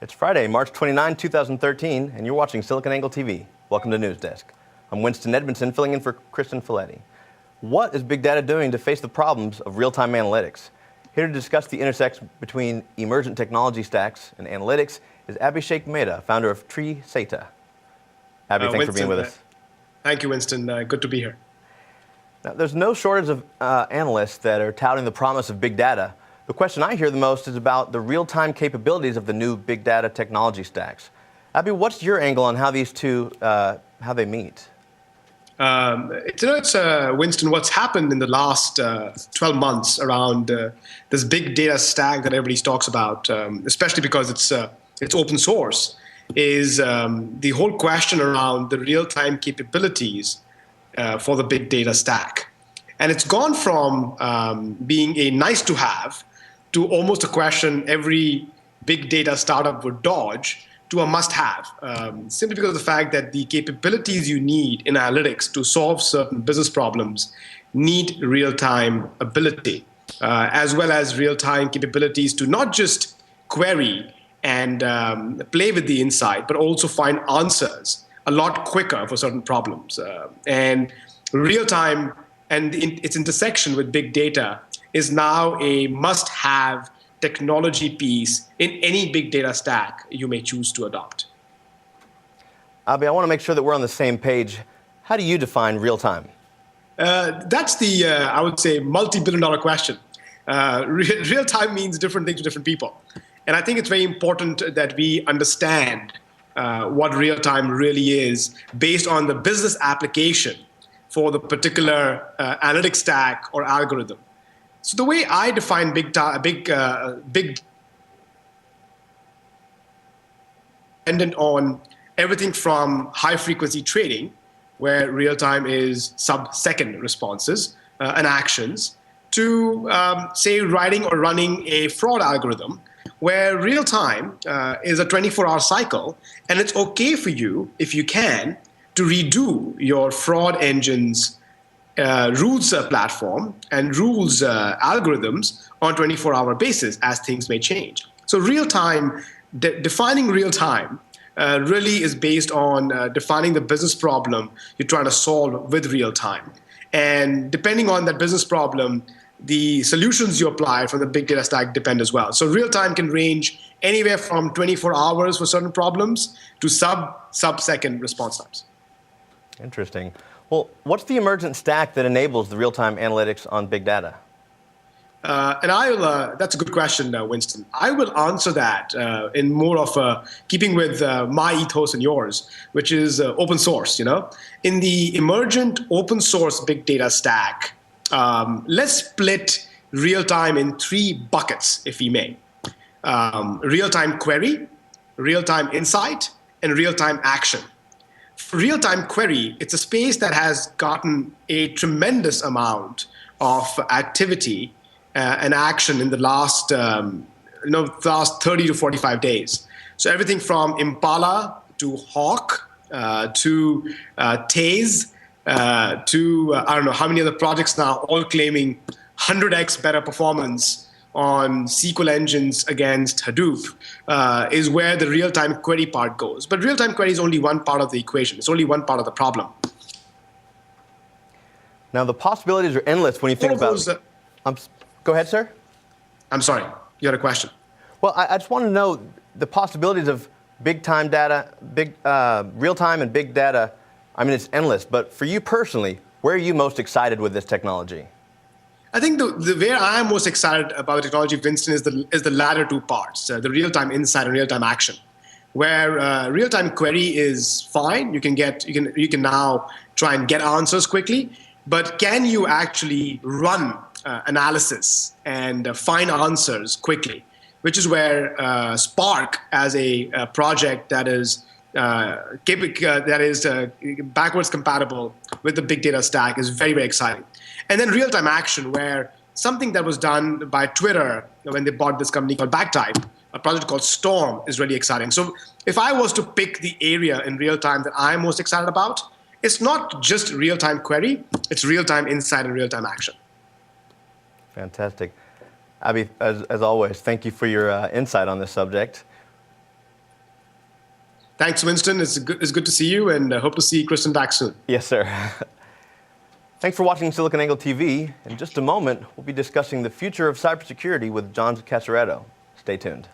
It's Friday, March 29, 2013, and you're watching SiliconANGLE TV. Welcome to News Desk. I'm Winston Edmondson, filling in for Kristen Folletti. What is big data doing to face the problems of real-time analytics? Here to discuss the intersection between emergent technology stacks and analytics is Abhishek Mehta, founder of Tree Seta. Abhi, thanks for being with us. Thank you, Winston. Good to be here. Now, there's no shortage of analysts that are touting the promise of big data. The question I hear the most is about the real-time capabilities of the new big data technology stacks. Abhi, what's your angle on how these two, how they meet? Winston, what's happened in the last 12 months around this big data stack that everybody talks about, especially because it's open source, is the whole question around the real-time capabilities for the big data stack. And it's gone from being a nice-to-have to almost a question every big data startup would dodge to a must-have, simply because of the fact that the capabilities you need in analytics to solve certain business problems need real-time ability, as well as real-time capabilities to not just query and play with the insight, but also find answers a lot quicker for certain problems. And real-time and its intersection with big data is now a must-have technology piece in any big data stack you may choose to adopt. Abhi, I want to make sure that we're on the same page. How do you define real-time? That's the, I would say, multi-billion-dollar question. Real-time means different things to different people. And I think it's very important that we understand what real-time really is based on the business application for the particular analytics stack or algorithm. So the way I define big dependent on everything from high-frequency trading, where real-time is sub-second responses and actions, to, say, writing or running a fraud algorithm, where real-time is a 24-hour cycle, and it's okay for you, if you can, to redo your fraud engine's rules platform and rules algorithms on a 24-hour basis as things may change. So real-time, defining real-time really is based on defining the business problem you're trying to solve with real-time. And depending on that business problem, the solutions you apply from the big data stack depend as well. So real-time can range anywhere from 24 hours for certain problems to sub-second response times. Interesting. Well, what's the emergent stack that enables the real-time analytics on big data? That's a good question, Winston. I will answer that in more of keeping with my ethos and yours, which is open source. In the emergent open source big data stack, let's split real-time in three buckets, if we may. Real-time query, real-time insight, and real-time action. For real-time query, it's a space that has gotten a tremendous amount of activity and action in the last 30 to 45 days. So everything from Impala to Hawk to Taze to I don't know how many other projects now, all claiming 100x better performance on SQL engines against Hadoop is where the real-time query part goes. But real-time query is only one part of the equation. It's only one part of the problem. Now, the possibilities are endless when you think about... Go ahead, sir. I'm sorry. You had a question. Well, I just want to know the possibilities of big-time data, real-time and big data. I mean, it's endless. But for you personally, where are you most excited with this technology? I think the where I am most excited about the technology, Winston, is the latter two parts, the real-time insight and real-time action, where real-time query is fine. You can now try and get answers quickly, but can you actually run analysis and find answers quickly? Which is where Spark, as a project that is backwards compatible with the big data stack, is very, very exciting. And then real-time action, where something that was done by Twitter when they bought this company called Backtype, a project called Storm, is really exciting. So if I was to pick the area in real-time that I'm most excited about, it's not just real-time query, it's real-time insight and real-time action. Fantastic. Abhi, as always, thank you for your insight on this subject. Thanks, Winston. It's good to see you, and hope to see Kristen back soon. Yes, sir. Thanks for watching SiliconANGLE TV. In just a moment, we'll be discussing the future of cybersecurity with John Casaretto. Stay tuned.